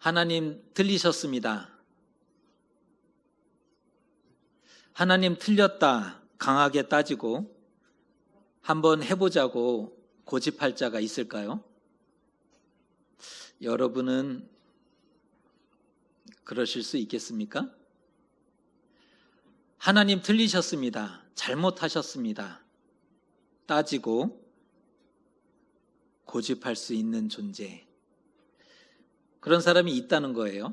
하나님 틀리셨습니다. 하나님 틀렸다 강하게 따지고 한번 해보자고 고집할 자가 있을까요? 여러분은 그러실 수 있겠습니까? 하나님 틀리셨습니다. 잘못하셨습니다. 따지고 고집할 수 있는 존재, 그런 사람이 있다는 거예요.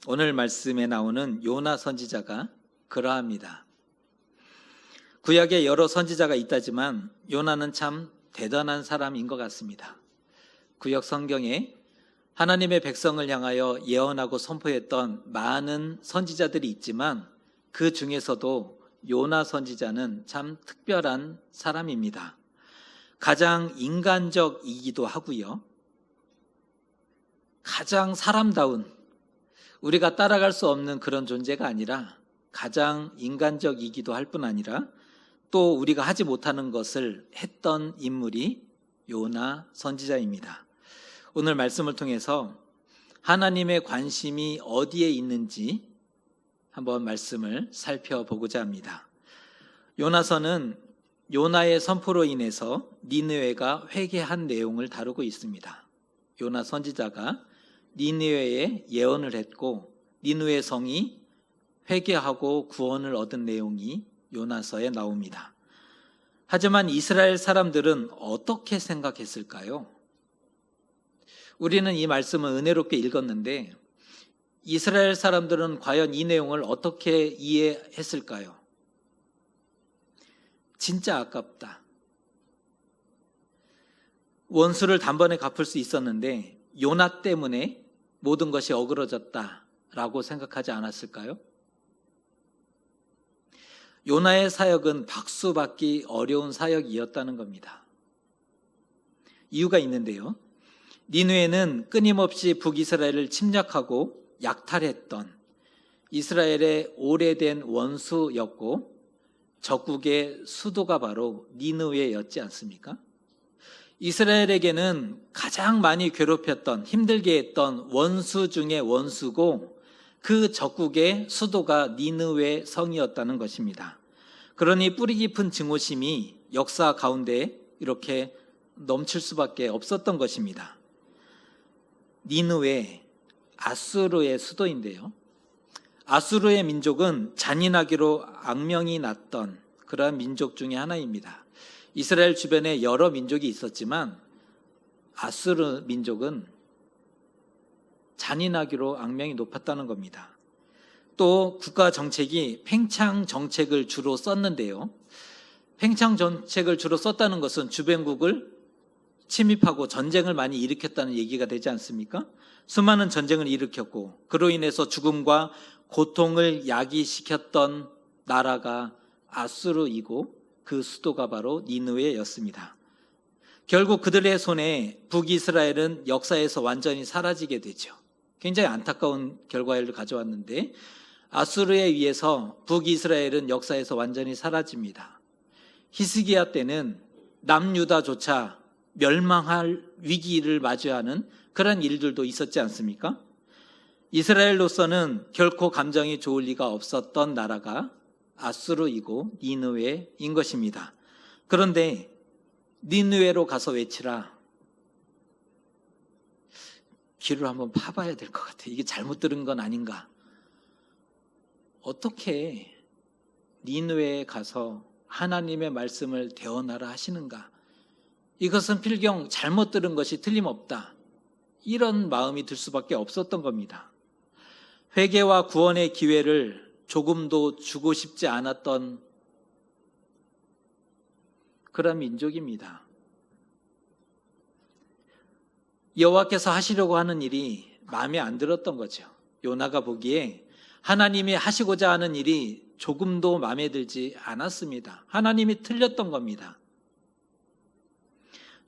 오늘 말씀에 나오는 요나 선지자가 그러합니다. 구약에 여러 선지자가 있다지만 요나는 참 대단한 사람인 것 같습니다. 구약 성경에 하나님의 백성을 향하여 예언하고 선포했던 많은 선지자들이 있지만 그 중에서도 요나 선지자는 참 특별한 사람입니다. 가장 인간적이기도 하고요, 가장 사람다운, 우리가 따라갈 수 없는 그런 존재가 아니라 가장 인간적이기도 할 뿐 아니라 또 우리가 하지 못하는 것을 했던 인물이 요나 선지자입니다. 오늘 말씀을 통해서 하나님의 관심이 어디에 있는지 한번 말씀을 살펴보고자 합니다. 요나서는 요나의 선포로 인해서 니느웨가 회개한 내용을 다루고 있습니다. 요나 선지자가 니느웨에 예언을 했고 니느웨 성이 회개하고 구원을 얻은 내용이 요나서에 나옵니다. 하지만 이스라엘 사람들은 어떻게 생각했을까요? 우리는 이 말씀을 은혜롭게 읽었는데 이스라엘 사람들은 과연 이 내용을 어떻게 이해했을까요? 진짜 아깝다. 원수를 단번에 갚을 수 있었는데 요나 때문에 모든 것이 어그러졌다라고 생각하지 않았을까요? 요나의 사역은 박수받기 어려운 사역이었다는 겁니다. 이유가 있는데요, 니느웨는 끊임없이 북이스라엘을 침략하고 약탈했던 이스라엘의 오래된 원수였고 적국의 수도가 바로 니느웨였지 않습니까? 이스라엘에게는 가장 많이 괴롭혔던, 힘들게 했던 원수 중에 원수고 그 적국의 수도가 니느웨 성이었다는 것입니다. 그러니 뿌리 깊은 증오심이 역사 가운데 이렇게 넘칠 수밖에 없었던 것입니다. 니느웨, 아수르의 수도인데요, 아수르의 민족은 잔인하기로 악명이 났던 그러한 민족 중에 하나입니다. 이스라엘 주변에 여러 민족이 있었지만 아수르 민족은 잔인하기로 악명이 높았다는 겁니다. 또 국가 정책이 팽창 정책을 주로 썼는데요, 팽창 정책을 주로 썼다는 것은 주변국을 침입하고 전쟁을 많이 일으켰다는 얘기가 되지 않습니까? 수많은 전쟁을 일으켰고 그로 인해서 죽음과 고통을 야기시켰던 나라가 아수르이고 그 수도가 바로 니느웨였습니다. 결국 그들의 손에 북이스라엘은 역사에서 완전히 사라지게 되죠. 굉장히 안타까운 결과를 가져왔는데 아수르에 의해서 북이스라엘은 역사에서 완전히 사라집니다. 히스기야 때는 남유다조차 멸망할 위기를 마주하는 그런 일들도 있었지 않습니까? 이스라엘로서는 결코 감정이 좋을 리가 없었던 나라가 아수르이고 니느웨인 것입니다. 그런데 니느웨로 가서 외치라. 귀를 한번 파봐야 될 것 같아요. 이게 잘못 들은 건 아닌가? 어떻게 니느웨에 가서 하나님의 말씀을 대언하라 하시는가? 이것은 필경 잘못 들은 것이 틀림없다, 이런 마음이 들 수밖에 없었던 겁니다. 회개와 구원의 기회를 조금도 주고 싶지 않았던 그런 민족입니다. 여호와께서 하시려고 하는 일이 마음에 안 들었던 거죠. 요나가 보기에 하나님이 하시고자 하는 일이 조금도 마음에 들지 않았습니다. 하나님이 틀렸던 겁니다.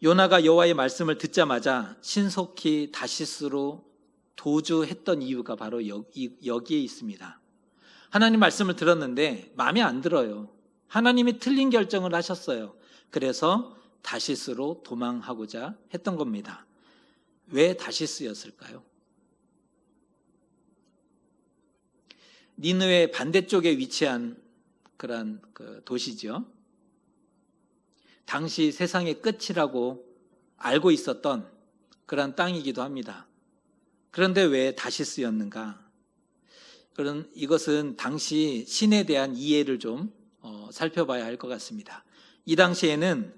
요나가 여호와의 말씀을 듣자마자 신속히 다시스로 도주했던 이유가 바로 여기에 있습니다. 하나님 말씀을 들었는데 마음에 안 들어요. 하나님이 틀린 결정을 하셨어요. 그래서 다시스로 도망하고자 했던 겁니다. 왜 다시스였을까요? 니느웨 반대쪽에 위치한 그런 도시죠. 당시 세상의 끝이라고 알고 있었던 그런 땅이기도 합니다. 그런데 왜 다시스였는가? 이것은 당시 신에 대한 이해를 좀 살펴봐야 할 것 같습니다. 이 당시에는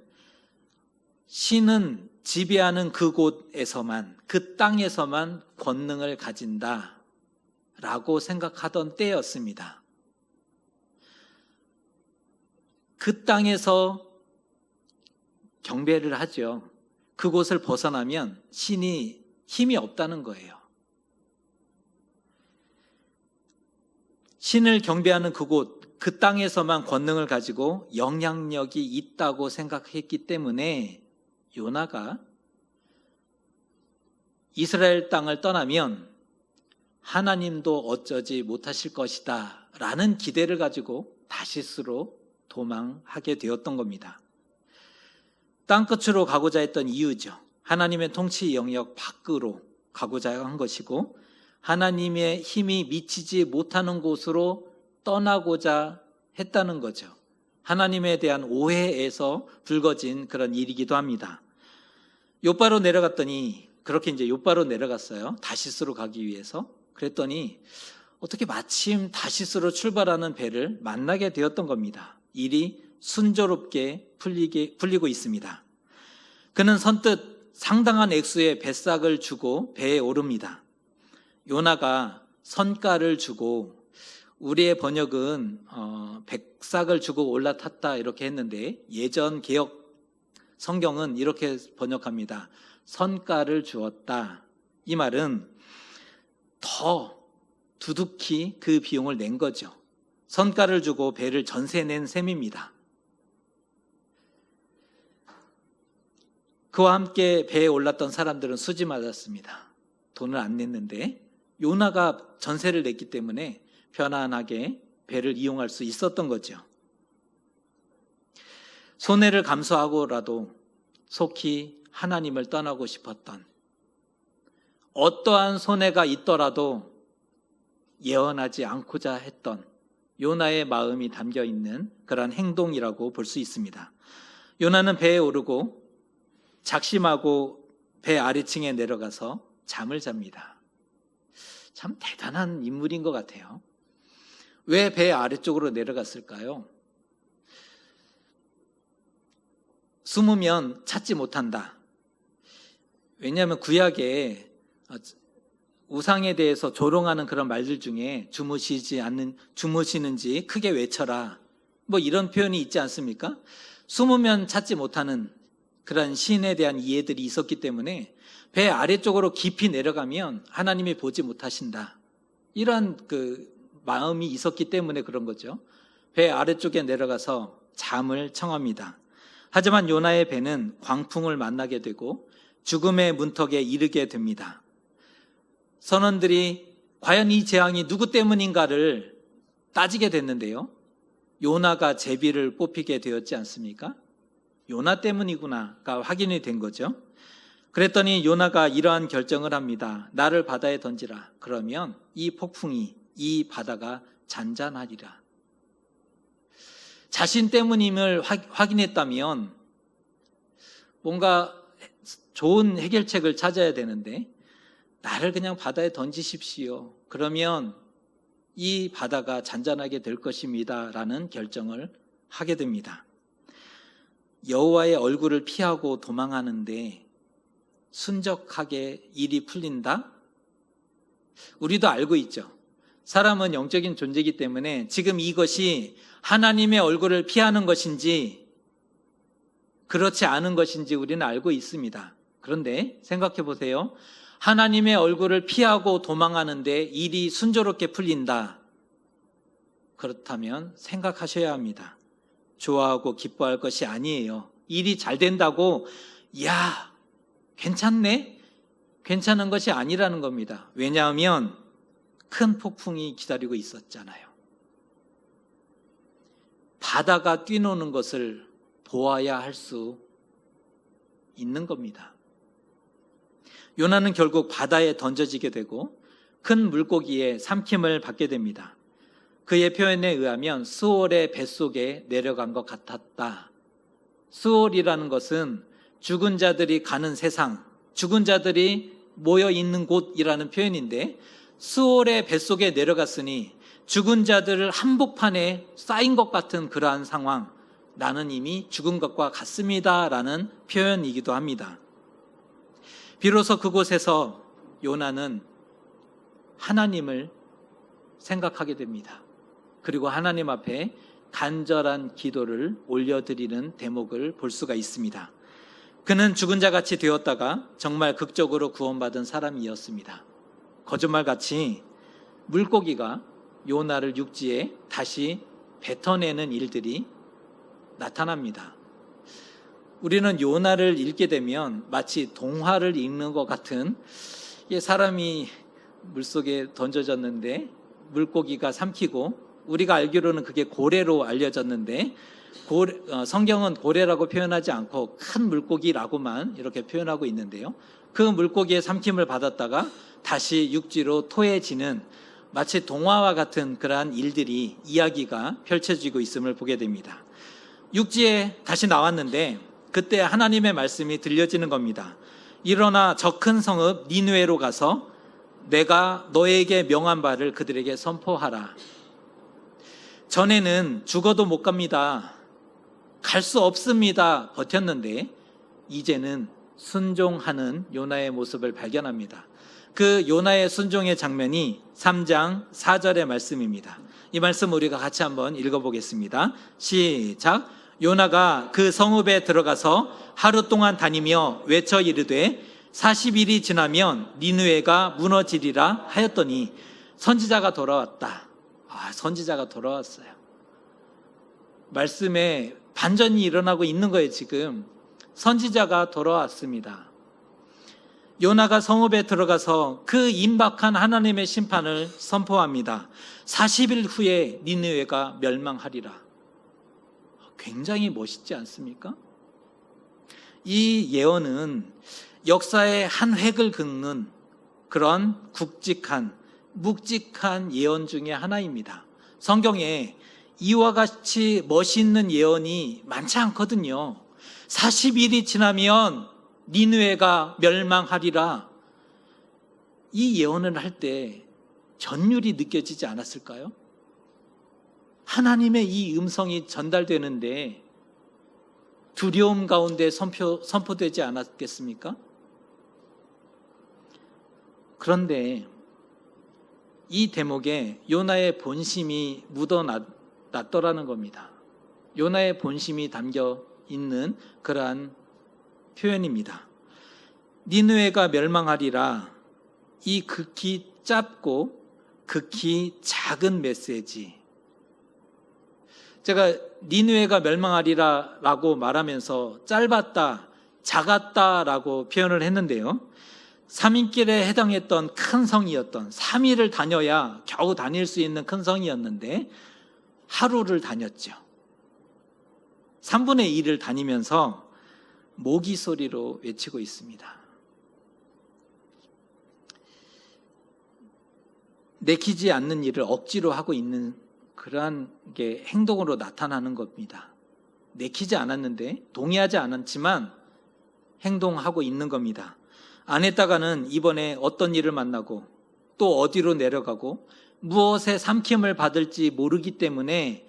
신은 지배하는 그곳에서만, 그 땅에서만 권능을 가진다라고 생각하던 때였습니다. 그 땅에서 경배를 하죠. 그곳을 벗어나면 신이 힘이 없다는 거예요. 신을 경배하는 그곳, 그 땅에서만 권능을 가지고 영향력이 있다고 생각했기 때문에 요나가 이스라엘 땅을 떠나면 하나님도 어쩌지 못하실 것이다 라는 기대를 가지고 다시스로 도망하게 되었던 겁니다. 땅끝으로 가고자 했던 이유죠. 하나님의 통치 영역 밖으로 가고자 한 것이고, 하나님의 힘이 미치지 못하는 곳으로 떠나고자 했다는 거죠. 하나님에 대한 오해에서 불거진 그런 일이기도 합니다. 욥바로 내려갔더니, 그렇게 이제 욥바로 내려갔어요. 다시스로 가기 위해서. 그랬더니 어떻게 마침 다시스로 출발하는 배를 만나게 되었던 겁니다. 일이 순조롭게 풀리고 있습니다. 그는 선뜻 상당한 액수의 뱃삭을 주고 배에 오릅니다. 요나가 선가를 주고, 우리의 번역은 백삭을 주고 올라탔다 이렇게 했는데, 예전 개역 성경은 이렇게 번역합니다. 선가를 주었다. 이 말은 더 두둑히 그 비용을 낸 거죠. 선가를 주고 배를 전세 낸 셈입니다. 그와 함께 배에 올랐던 사람들은 수지 맞았습니다. 돈을 안 냈는데 요나가 전세를 냈기 때문에 편안하게 배를 이용할 수 있었던 거죠. 손해를 감수하고라도 속히 하나님을 떠나고 싶었던, 어떠한 손해가 있더라도 예언하지 않고자 했던 요나의 마음이 담겨있는 그런 행동이라고 볼 수 있습니다. 요나는 배에 오르고 작심하고 배 아래층에 내려가서 잠을 잡니다. 참 대단한 인물인 것 같아요. 왜 배 아래쪽으로 내려갔을까요? 숨으면 찾지 못한다. 왜냐하면 구약에 우상에 대해서 조롱하는 그런 말들 중에 주무시는지 크게 외쳐라, 뭐 이런 표현이 있지 않습니까? 숨으면 찾지 못하는 그런 신에 대한 이해들이 있었기 때문에 배 아래쪽으로 깊이 내려가면 하나님이 보지 못하신다, 이런 마음이 있었기 때문에 그런 거죠. 배 아래쪽에 내려가서 잠을 청합니다. 하지만 요나의 배는 광풍을 만나게 되고 죽음의 문턱에 이르게 됩니다. 선원들이 과연 이 재앙이 누구 때문인가를 따지게 됐는데요, 요나가 제비를 뽑히게 되었지 않습니까? 요나 때문이구나가 확인이 된 거죠. 그랬더니 요나가 이러한 결정을 합니다. 나를 바다에 던지라. 그러면 이 폭풍이, 이 바다가 잔잔하리라. 자신 때문임을 확인했다면 뭔가 좋은 해결책을 찾아야 되는데, 나를 그냥 바다에 던지십시오. 그러면 이 바다가 잔잔하게 될 것입니다 라는 결정을 하게 됩니다. 여호와의 얼굴을 피하고 도망하는데 순적하게 일이 풀린다? 우리도 알고 있죠. 사람은 영적인 존재이기 때문에 지금 이것이 하나님의 얼굴을 피하는 것인지 그렇지 않은 것인지 우리는 알고 있습니다. 그런데 생각해 보세요. 하나님의 얼굴을 피하고 도망하는데 일이 순조롭게 풀린다. 그렇다면 생각하셔야 합니다. 좋아하고 기뻐할 것이 아니에요. 일이 잘 된다고 야, 괜찮네? 괜찮은 것이 아니라는 겁니다. 왜냐하면 큰 폭풍이 기다리고 있었잖아요. 바다가 뛰노는 것을 보아야 할 수 있는 겁니다. 요나는 결국 바다에 던져지게 되고 큰 물고기에 삼킴을 받게 됩니다. 그의 표현에 의하면 스올의 뱃속에 내려간 것 같았다. 스올이라는 것은 죽은 자들이 가는 세상, 죽은 자들이 모여 있는 곳이라는 표현인데, 스올의 뱃속에 내려갔으니 죽은 자들을 한복판에 쌓인 것 같은 그러한 상황, 나는 이미 죽은 것과 같습니다 라는 표현이기도 합니다. 비로소 그곳에서 요나는 하나님을 생각하게 됩니다. 그리고 하나님 앞에 간절한 기도를 올려드리는 대목을 볼 수가 있습니다. 그는 죽은 자같이 되었다가 정말 극적으로 구원받은 사람이었습니다. 거짓말같이 물고기가 요나를 육지에 다시 뱉어내는 일들이 나타납니다. 우리는 요나를 읽게 되면 마치 동화를 읽는 것 같은, 사람이 물속에 던져졌는데 물고기가 삼키고, 우리가 알기로는 그게 고래로 알려졌는데 성경은 고래라고 표현하지 않고 큰 물고기라고만 이렇게 표현하고 있는데요, 그 물고기의 삼킴을 받았다가 다시 육지로 토해지는 마치 동화와 같은 그러한 일들이, 이야기가 펼쳐지고 있음을 보게 됩니다. 육지에 다시 나왔는데 그때 하나님의 말씀이 들려지는 겁니다. 일어나 저 큰 성읍 니느웨로 가서 내가 너에게 명한 바를 그들에게 선포하라. 전에는 죽어도 못 갑니다, 갈 수 없습니다 버텼는데 이제는 순종하는 요나의 모습을 발견합니다. 그 요나의 순종의 장면이 3장 4절의 말씀입니다. 이 말씀 우리가 같이 한번 읽어보겠습니다. 시작. 요나가 그 성읍에 들어가서 하루 동안 다니며 외쳐 이르되 40일이 지나면 니느웨가 무너지리라 하였더니 선지자가 돌아왔다. 선지자가 돌아왔어요. 말씀에 반전이 일어나고 있는 거예요. 지금 선지자가 돌아왔습니다. 요나가 성읍에 들어가서 그 임박한 하나님의 심판을 선포합니다. 40일 후에 니느웨가 멸망하리라. 굉장히 멋있지 않습니까? 이 예언은 역사의 한 획을 긋는 그런 묵직한 예언 중에 하나입니다. 성경에 이와 같이 멋있는 예언이 많지 않거든요. 40일이 지나면 니느웨가 멸망하리라. 이 예언을 할 때 전율이 느껴지지 않았을까요? 하나님의 이 음성이 전달되는데 두려움 가운데 선포되지 않았겠습니까? 그런데 이 대목에 요나의 본심이 묻어났더라는 겁니다. 요나의 본심이 담겨 있는 그러한 표현입니다. 니느웨가 멸망하리라. 이 극히 짧고 극히 작은 메시지. 제가 니느웨가 멸망하리라 라고 말하면서 짧았다, 작았다 라고 표현을 했는데요, 3인길에 해당했던 큰 성이었던, 3일을 다녀야 겨우 다닐 수 있는 큰 성이었는데 하루를 다녔죠. 3분의 1을 다니면서 모기 소리로 외치고 있습니다. 내키지 않는 일을 억지로 하고 있는 그러한 게 행동으로 나타나는 겁니다. 내키지 않았는데, 동의하지 않았지만 행동하고 있는 겁니다. 안 했다가는 이번에 어떤 일을 만나고 또 어디로 내려가고 무엇에 삼킴을 받을지 모르기 때문에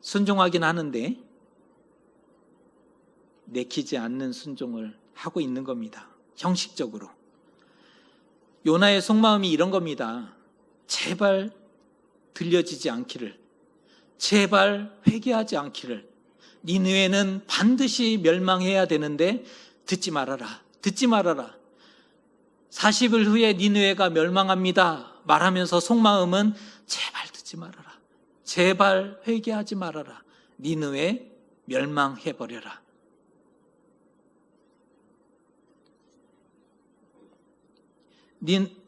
순종하긴 하는데 내키지 않는 순종을 하고 있는 겁니다. 형식적으로. 요나의 속마음이 이런 겁니다. 제발 들려지지 않기를, 제발 회개하지 않기를. 니느웨는 반드시 멸망해야 되는데 듣지 말아라, 듣지 말아라. 40일 후에 니느웨가 멸망합니다 말하면서 속마음은 제발 듣지 말아라, 제발 회개하지 말아라, 니느웨 멸망해버려라.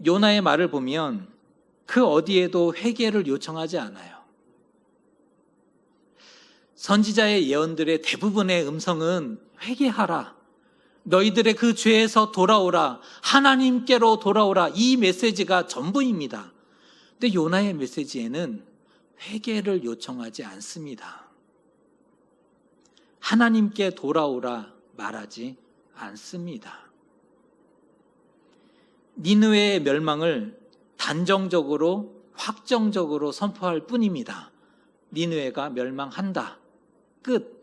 요나의 말을 보면 그 어디에도 회개를 요청하지 않아요. 선지자의 예언들의 대부분의 음성은 회개하라, 너희들의 그 죄에서 돌아오라, 하나님께로 돌아오라, 이 메시지가 전부입니다. 근데 요나의 메시지에는 회개를 요청하지 않습니다. 하나님께 돌아오라 말하지 않습니다. 니느웨의 멸망을 단정적으로 확정적으로 선포할 뿐입니다. 니느웨가 멸망한다. 끝.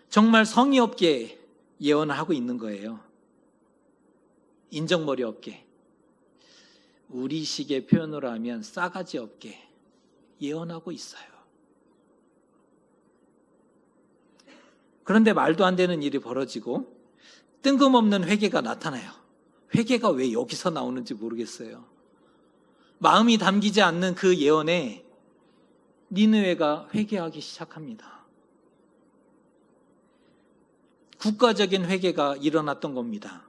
정말 성의 없게 예언을 하고 있는 거예요. 인정머리 없게. 우리식의 표현으로 하면 싸가지 없게 예언하고 있어요. 그런데 말도 안 되는 일이 벌어지고 뜬금없는 회개가 나타나요. 회개가 왜 여기서 나오는지 모르겠어요. 마음이 담기지 않는 그 예언에 니느웨가 회개하기 시작합니다. 국가적인 회개가 일어났던 겁니다.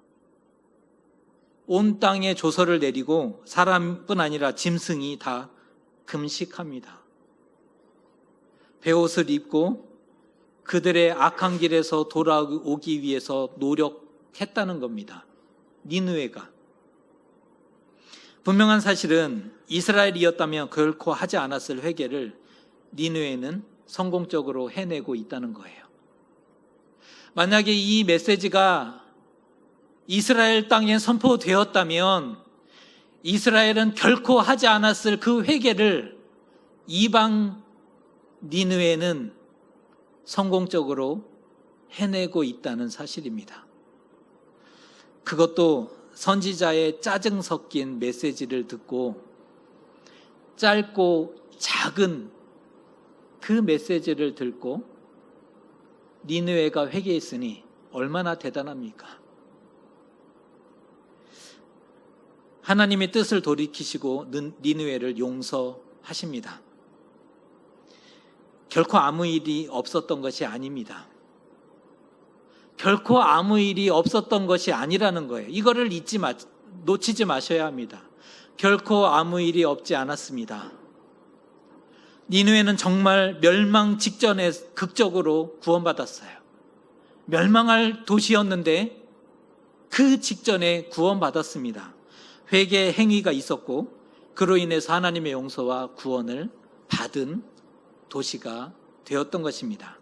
온 땅에 조서를 내리고 사람뿐 아니라 짐승이 다 금식합니다. 베옷을 입고 그들의 악한 길에서 돌아오기 위해서 노력했다는 겁니다. 니느웨가. 분명한 사실은 이스라엘이었다면 결코 하지 않았을 회개를 니느웨는 성공적으로 해내고 있다는 거예요. 만약에 이 메시지가 이스라엘 땅에 선포되었다면 이스라엘은 결코 하지 않았을 그 회개를 이방 니느웨는 성공적으로 해내고 있다는 사실입니다. 그것도 선지자의 짜증 섞인 메시지를 듣고 짧고 작은 그 메시지를 듣고 니느웨가 회개했으니 얼마나 대단합니까? 하나님의 뜻을 돌이키시고 니느웨를 용서하십니다. 결코 아무 일이 없었던 것이 아닙니다. 결코 아무 일이 없었던 것이 아니라는 거예요. 이거를 놓치지 마셔야 합니다. 결코 아무 일이 없지 않았습니다. 니느웨는 정말 멸망 직전에 극적으로 구원받았어요. 멸망할 도시였는데 그 직전에 구원받았습니다. 회개 행위가 있었고 그로 인해서 하나님의 용서와 구원을 받은 도시가 되었던 것입니다.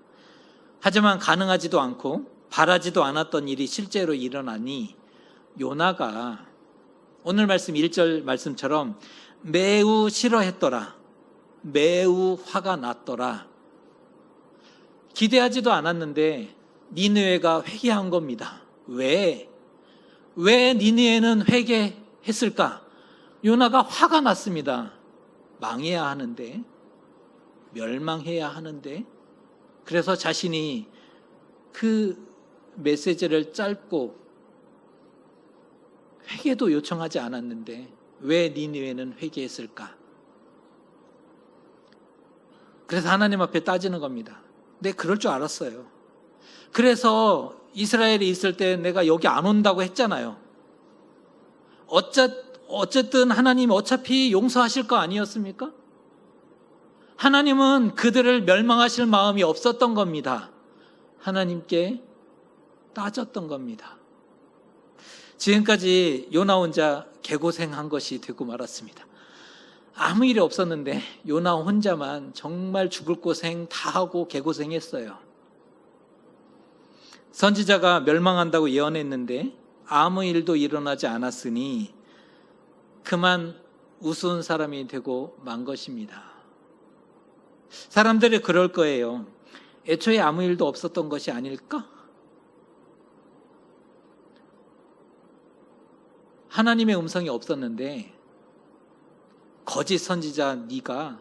하지만 가능하지도 않고 바라지도 않았던 일이 실제로 일어나니 요나가 오늘 말씀 1절 말씀처럼 매우 싫어했더라. 매우 화가 났더라. 기대하지도 않았는데 니느웨가 회개한 겁니다. 왜 니느웨는 회개했을까? 요나가 화가 났습니다. 망해야 하는데, 멸망해야 하는데, 그래서 자신이 그 메시지를 짧고 회개도 요청하지 않았는데 왜 니느웨는 회개했을까? 그래서 하나님 앞에 따지는 겁니다. 내가 그럴 줄 알았어요. 그래서 이스라엘에 있을 때 내가 여기 안 온다고 했잖아요. 어쨌든 하나님 어차피 용서하실 거 아니었습니까? 하나님은 그들을 멸망하실 마음이 없었던 겁니다. 하나님께 따졌던 겁니다. 지금까지 요나 혼자 개고생한 것이 되고 말았습니다. 아무 일이 없었는데 요나 혼자만 정말 죽을 고생 다 하고 개고생했어요. 선지자가 멸망한다고 예언했는데 아무 일도 일어나지 않았으니 그만 우스운 사람이 되고 만 것입니다. 사람들이 그럴 거예요. 애초에 아무 일도 없었던 것이 아닐까? 하나님의 음성이 없었는데 거짓 선지자 네가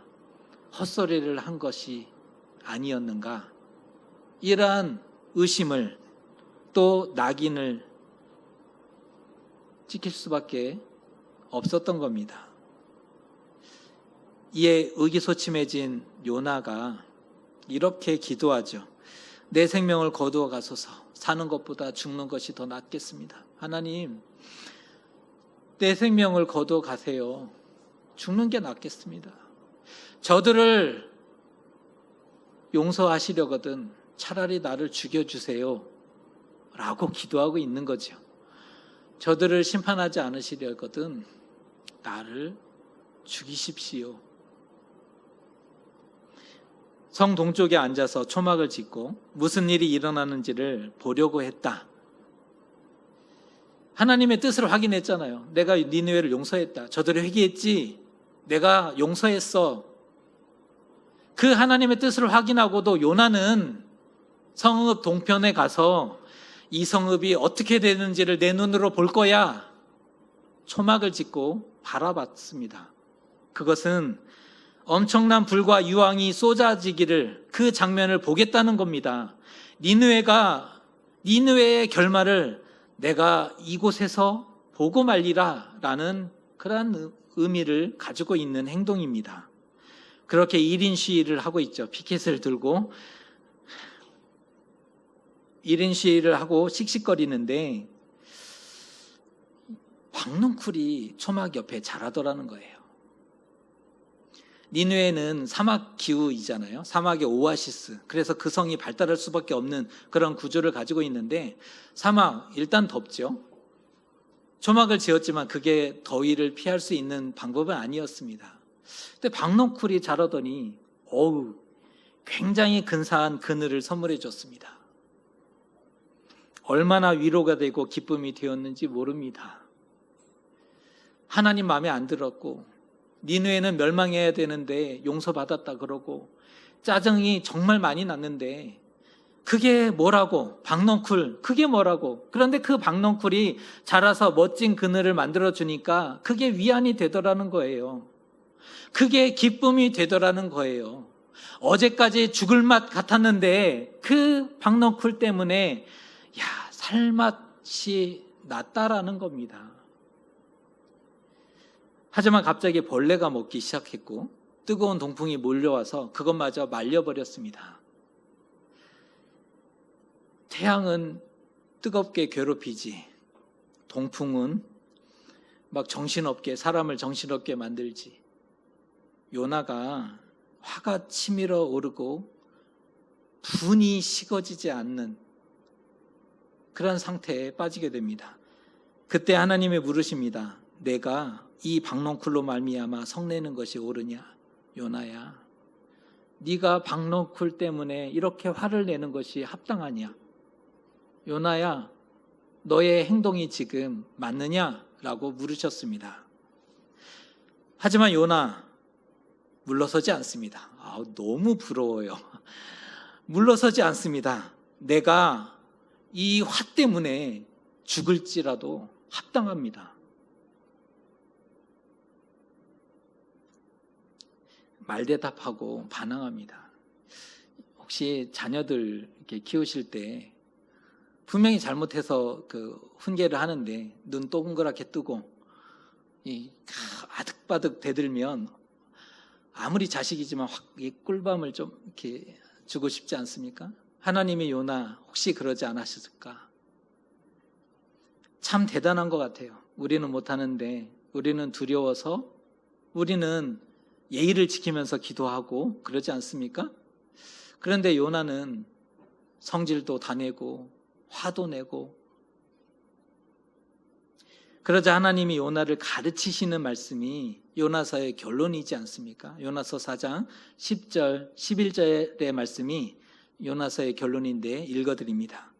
헛소리를 한 것이 아니었는가? 이러한 의심을 또 낙인을 찍힐 수밖에 없었던 겁니다. 이에 의기소침해진 요나가 이렇게 기도하죠. 내 생명을 거두어 가소서. 사는 것보다 죽는 것이 더 낫겠습니다. 하나님, 내 생명을 거두어 가세요. 죽는 게 낫겠습니다. 저들을 용서하시려거든 차라리 나를 죽여주세요 라고 기도하고 있는 거죠. 저들을 심판하지 않으시려거든 나를 죽이십시오 성 동쪽에 앉아서 초막을 짓고 무슨 일이 일어나는지를 보려고 했다. 하나님의 뜻을 확인했잖아요. 내가 니느웨를 용서했다. 저들이 회개했지. 내가 용서했어. 그 하나님의 뜻을 확인하고도 요나는 성읍 동편에 가서 이 성읍이 어떻게 되는지를 내 눈으로 볼 거야. 초막을 짓고 바라봤습니다. 그것은 엄청난 불과 유황이 쏟아지기를, 그 장면을 보겠다는 겁니다. 니느웨의 결말을 내가 이곳에서 보고 말리라 라는 그러한 의미를 가지고 있는 행동입니다. 그렇게 1인 시위를 하고 있죠. 피켓을 들고 1인 시위를 하고 씩씩거리는데 박넝쿨이 초막 옆에 자라더라는 거예요. 니느웨는 사막 기후이잖아요. 사막의 오아시스. 그래서 그 성이 발달할 수밖에 없는 그런 구조를 가지고 있는데, 사막 일단 덥죠. 초막을 지었지만 그게 더위를 피할 수 있는 방법은 아니었습니다. 근데 박넝쿨이 자라더니 굉장히 근사한 그늘을 선물해 줬습니다. 얼마나 위로가 되고 기쁨이 되었는지 모릅니다. 하나님 마음에 안 들었고, 니느웨는 멸망해야 되는데 용서받았다 그러고 짜증이 정말 많이 났는데, 그게 뭐라고, 박넝쿨 그게 뭐라고. 그런데 그 박넝쿨이 자라서 멋진 그늘을 만들어 주니까 그게 위안이 되더라는 거예요. 그게 기쁨이 되더라는 거예요. 어제까지 죽을 맛 같았는데 그 박넝쿨 때문에 살맛이 났다라는 겁니다. 하지만 갑자기 벌레가 먹기 시작했고 뜨거운 동풍이 몰려와서 그것마저 말려버렸습니다. 태양은 뜨겁게 괴롭히지, 동풍은 막 사람을 정신없게 만들지. 요나가 화가 치밀어 오르고 분이 식어지지 않는 그런 상태에 빠지게 됩니다. 그때 하나님이 물으십니다. 내가 이 박넝쿨로 말미암아 성내는 것이 옳으냐? 요나야, 네가 박넝쿨 때문에 이렇게 화를 내는 것이 합당하냐? 요나야, 너의 행동이 지금 맞느냐? 라고 물으셨습니다. 하지만 요나 물러서지 않습니다. 너무 부러워요. 물러서지 않습니다. 내가 이 화 때문에 죽을지라도 합당합니다. 말대답하고 반항합니다. 혹시 자녀들 이렇게 키우실 때 분명히 잘못해서 그 훈계를 하는데 눈 동그랗게 뜨고 아득바득 대들면 아무리 자식이지만 확 꿀밤을 좀 이렇게 주고 싶지 않습니까? 하나님이 요나 혹시 그러지 않으셨을까? 참 대단한 것 같아요. 우리는 못하는데, 우리는 두려워서, 우리는 예의를 지키면서 기도하고 그러지 않습니까? 그런데 요나는 성질도 다 내고 화도 내고, 그러자 하나님이 요나를 가르치시는 말씀이 요나서의 결론이지 않습니까? 요나서 4장 10절 11절의 말씀이 요나서의 결론인데 읽어드립니다.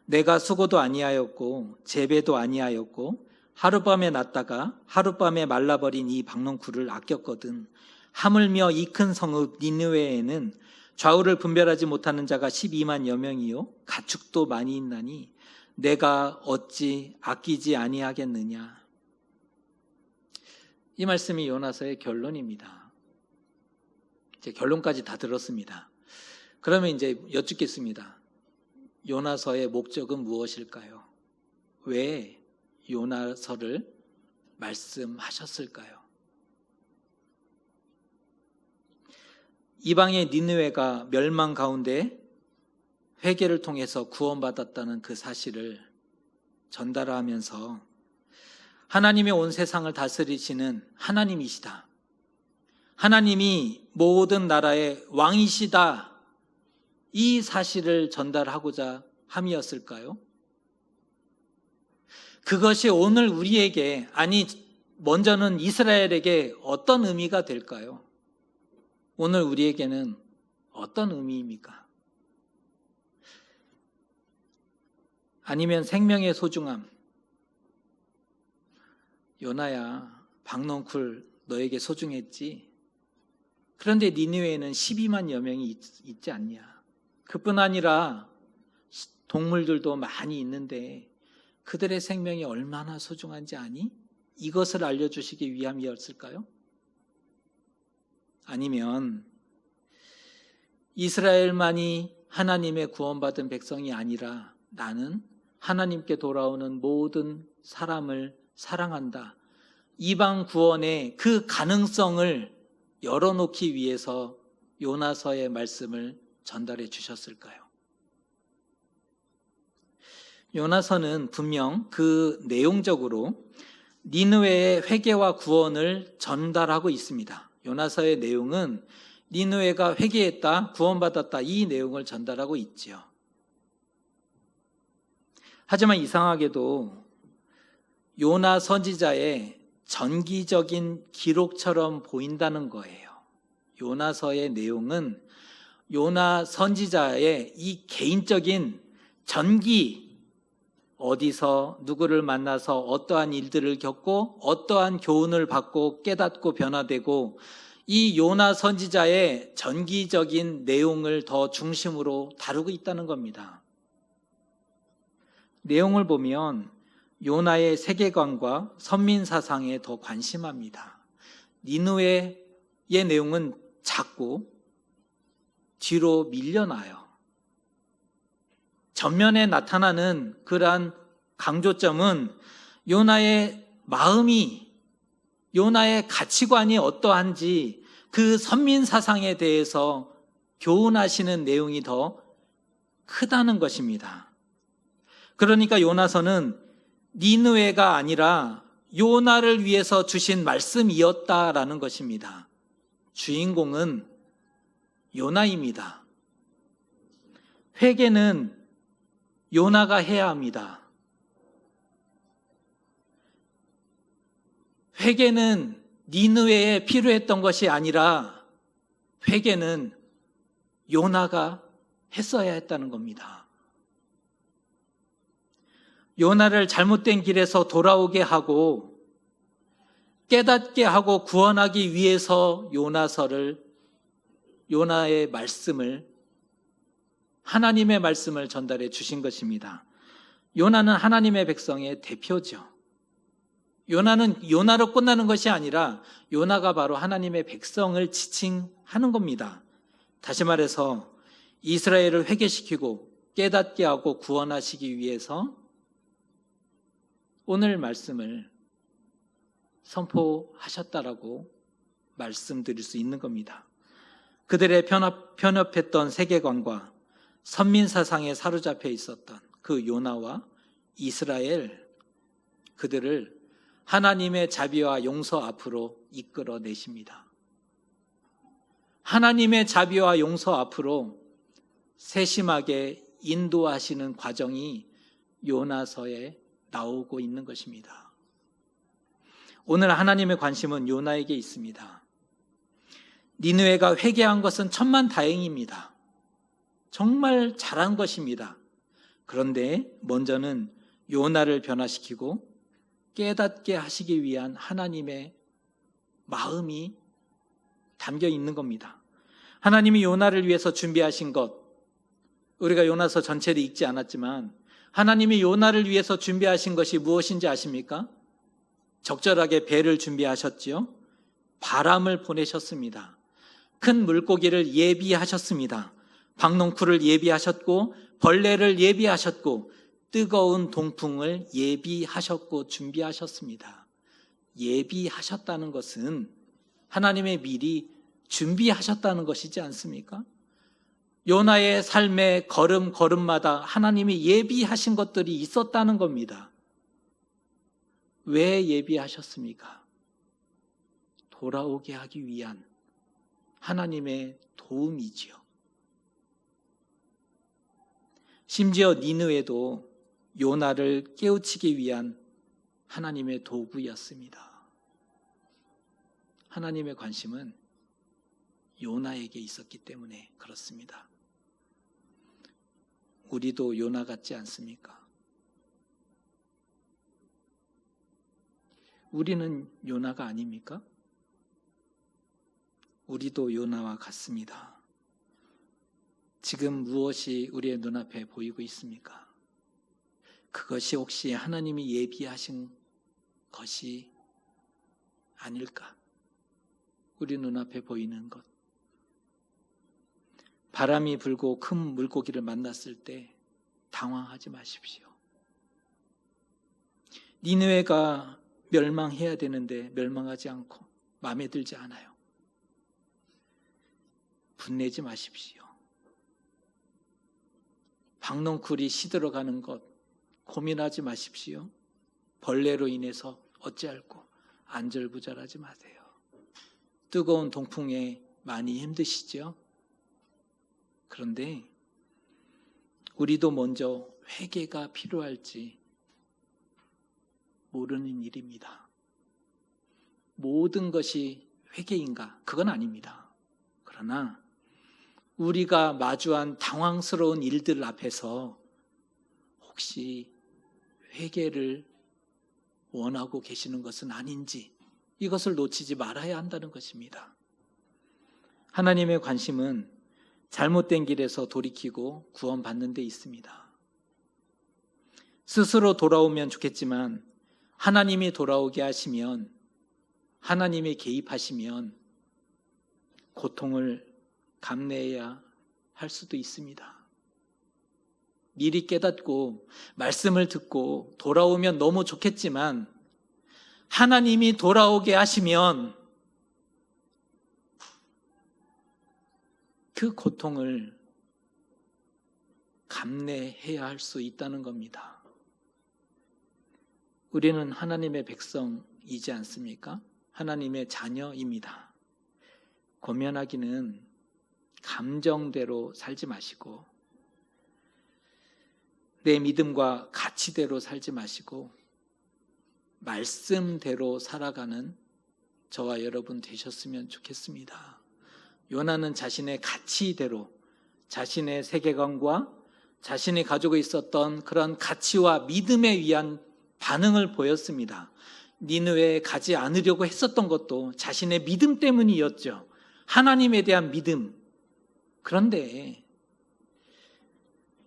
내가 수고도 아니하였고 재배도 아니하였고 하룻밤에 났다가 하룻밤에 말라버린 이 박넝쿨을 아꼈거든. 하물며 이 큰 성읍 니느웨에는 좌우를 분별하지 못하는 자가 12만여 명이요 가축도 많이 있나니 내가 어찌 아끼지 아니하겠느냐. 이 말씀이 요나서의 결론입니다. 이제 결론까지 다 들었습니다. 그러면 이제 여쭙겠습니다. 요나서의 목적은 무엇일까요? 왜 요나서를 말씀하셨을까요? 이방의 니느웨가 멸망 가운데 회개를 통해서 구원받았다는 그 사실을 전달하면서 하나님의 온 세상을 다스리시는 하나님이시다, 하나님이 모든 나라의 왕이시다, 이 사실을 전달하고자 함이었을까요? 그것이 오늘 우리에게, 아니 먼저는 이스라엘에게 어떤 의미가 될까요? 오늘 우리에게는 어떤 의미입니까? 아니면 생명의 소중함. 요나야, 박넝쿨 너에게 소중했지? 그런데 니느웨에는 12만여 명이 있지 않냐? 그뿐 아니라 동물들도 많이 있는데 그들의 생명이 얼마나 소중한지 아니? 이것을 알려주시기 위함이었을까요? 아니면 이스라엘만이 하나님의 구원받은 백성이 아니라 나는 하나님께 돌아오는 모든 사람을 사랑한다. 이방 구원의 그 가능성을 열어놓기 위해서 요나서의 말씀을 전달해 주셨을까요? 요나서는 분명 그 내용적으로 니느웨의 회개와 구원을 전달하고 있습니다. 요나서의 내용은 니느웨가 회개했다, 구원받았다 이 내용을 전달하고 있지요. 하지만 이상하게도 요나 선지자의 전기적인 기록처럼 보인다는 거예요. 요나서의 내용은 요나 선지자의 이 개인적인 전기, 어디서 누구를 만나서 어떠한 일들을 겪고 어떠한 교훈을 받고 깨닫고 변화되고 이 요나 선지자의 전기적인 내용을 더 중심으로 다루고 있다는 겁니다. 내용을 보면 요나의 세계관과 선민사상에 더 관심합니다. 니느웨의 내용은 작고 뒤로 밀려나요. 전면에 나타나는 그러한 강조점은 요나의 마음이, 요나의 가치관이 어떠한지 그 선민사상에 대해서 교훈하시는 내용이 더 크다는 것입니다. 그러니까 요나서는 니느웨가 아니라 요나를 위해서 주신 말씀이었다라는 것입니다. 주인공은 요나입니다. 회개는 요나가 해야 합니다. 회개는 니느웨에 필요했던 것이 아니라 회개는 요나가 했어야 했다는 겁니다. 요나를 잘못된 길에서 돌아오게 하고 깨닫게 하고 구원하기 위해서 요나의 말씀을, 하나님의 말씀을 전달해 주신 것입니다. 요나는 하나님의 백성의 대표죠. 요나는 요나로 끝나는 것이 아니라 요나가 바로 하나님의 백성을 지칭하는 겁니다. 다시 말해서 이스라엘을 회개시키고 깨닫게 하고 구원하시기 위해서 오늘 말씀을 선포하셨다라고 말씀드릴 수 있는 겁니다. 그들의 편협했던 세계관과 선민사상에 사로잡혀 있었던 그 요나와 이스라엘, 그들을 하나님의 자비와 용서 앞으로 이끌어내십니다. 하나님의 자비와 용서 앞으로 세심하게 인도하시는 과정이 요나서에 나오고 있는 것입니다. 오늘 하나님의 관심은 요나에게 있습니다. 니느웨가 회개한 것은 천만다행입니다. 정말 잘한 것입니다. 그런데 먼저는 요나를 변화시키고 깨닫게 하시기 위한 하나님의 마음이 담겨 있는 겁니다. 하나님이 요나를 위해서 준비하신 것, 우리가 요나서 전체를 읽지 않았지만 하나님이 요나를 위해서 준비하신 것이 무엇인지 아십니까? 적절하게 배를 준비하셨지요. 바람을 보내셨습니다. 큰 물고기를 예비하셨습니다. 박넝쿨을 예비하셨고 벌레를 예비하셨고 뜨거운 동풍을 예비하셨고 준비하셨습니다. 예비하셨다는 것은 하나님의 미리 준비하셨다는 것이지 않습니까? 요나의 삶의 걸음걸음마다 하나님이 예비하신 것들이 있었다는 겁니다. 왜 예비하셨습니까? 돌아오게 하기 위한 하나님의 도움이지요. 심지어 니느웨도 요나를 깨우치기 위한 하나님의 도구였습니다. 하나님의 관심은 요나에게 있었기 때문에 그렇습니다. 우리도 요나 같지 않습니까? 우리는 요나가 아닙니까? 우리도 요나와 같습니다. 지금 무엇이 우리의 눈앞에 보이고 있습니까? 그것이 혹시 하나님이 예비하신 것이 아닐까? 우리 눈앞에 보이는 것. 바람이 불고 큰 물고기를 만났을 때 당황하지 마십시오. 니느웨가 멸망해야 되는데 멸망하지 않고 마음에 들지 않아요. 분내지 마십시오. 박넝쿨이 시들어가는 것 고민하지 마십시오. 벌레로 인해서 어찌할꼬 안절부절하지 마세요. 뜨거운 동풍에 많이 힘드시죠? 그런데 우리도 먼저 회개가 필요할지 모르는 일입니다. 모든 것이 회개인가? 그건 아닙니다. 그러나 우리가 마주한 당황스러운 일들 앞에서 혹시 회개를 원하고 계시는 것은 아닌지 이것을 놓치지 말아야 한다는 것입니다. 하나님의 관심은 잘못된 길에서 돌이키고 구원받는 데 있습니다. 스스로 돌아오면 좋겠지만 하나님이 돌아오게 하시면, 하나님이 개입하시면 고통을 감내해야 할 수도 있습니다. 미리 깨닫고 말씀을 듣고 돌아오면 너무 좋겠지만 하나님이 돌아오게 하시면 그 고통을 감내해야 할 수 있다는 겁니다. 우리는 하나님의 백성이지 않습니까? 하나님의 자녀입니다. 고면하기는 감정대로 살지 마시고 내 믿음과 가치대로 살지 마시고 말씀대로 살아가는 저와 여러분 되셨으면 좋겠습니다. 요나는 자신의 가치대로, 자신의 세계관과 자신이 가지고 있었던 그런 가치와 믿음에 의한 반응을 보였습니다. 니느웨에 가지 않으려고 했었던 것도 자신의 믿음 때문이었죠. 하나님에 대한 믿음. 그런데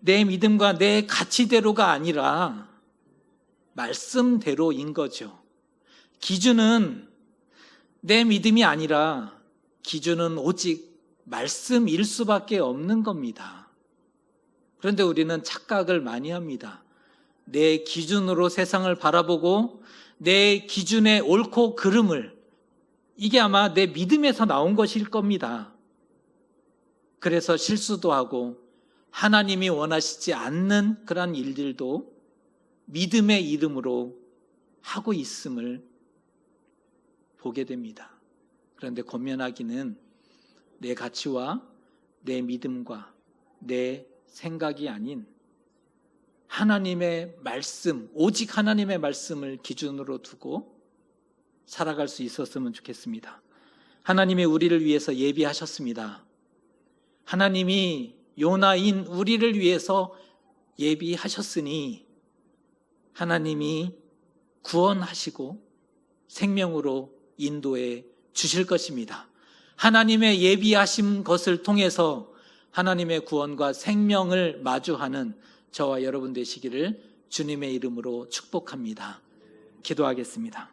내 믿음과 내 가치대로가 아니라 말씀대로인 거죠. 기준은 내 믿음이 아니라 기준은 오직 말씀일 수밖에 없는 겁니다. 그런데 우리는 착각을 많이 합니다. 내 기준으로 세상을 바라보고 내 기준의 옳고 그름을, 이게 아마 내 믿음에서 나온 것일 겁니다. 그래서 실수도 하고 하나님이 원하시지 않는 그런 일들도 믿음의 이름으로 하고 있음을 보게 됩니다. 그런데 권면하기는 내 가치와 내 믿음과 내 생각이 아닌 하나님의 말씀, 오직 하나님의 말씀을 기준으로 두고 살아갈 수 있었으면 좋겠습니다. 하나님이 우리를 위해서 예비하셨습니다. 하나님이 요나인 우리를 위해서 예비하셨으니 하나님이 구원하시고 생명으로 인도해 주실 것입니다. 하나님의 예비하신 것을 통해서 하나님의 구원과 생명을 마주하는 저와 여러분 되시기를 주님의 이름으로 축복합니다. 기도하겠습니다.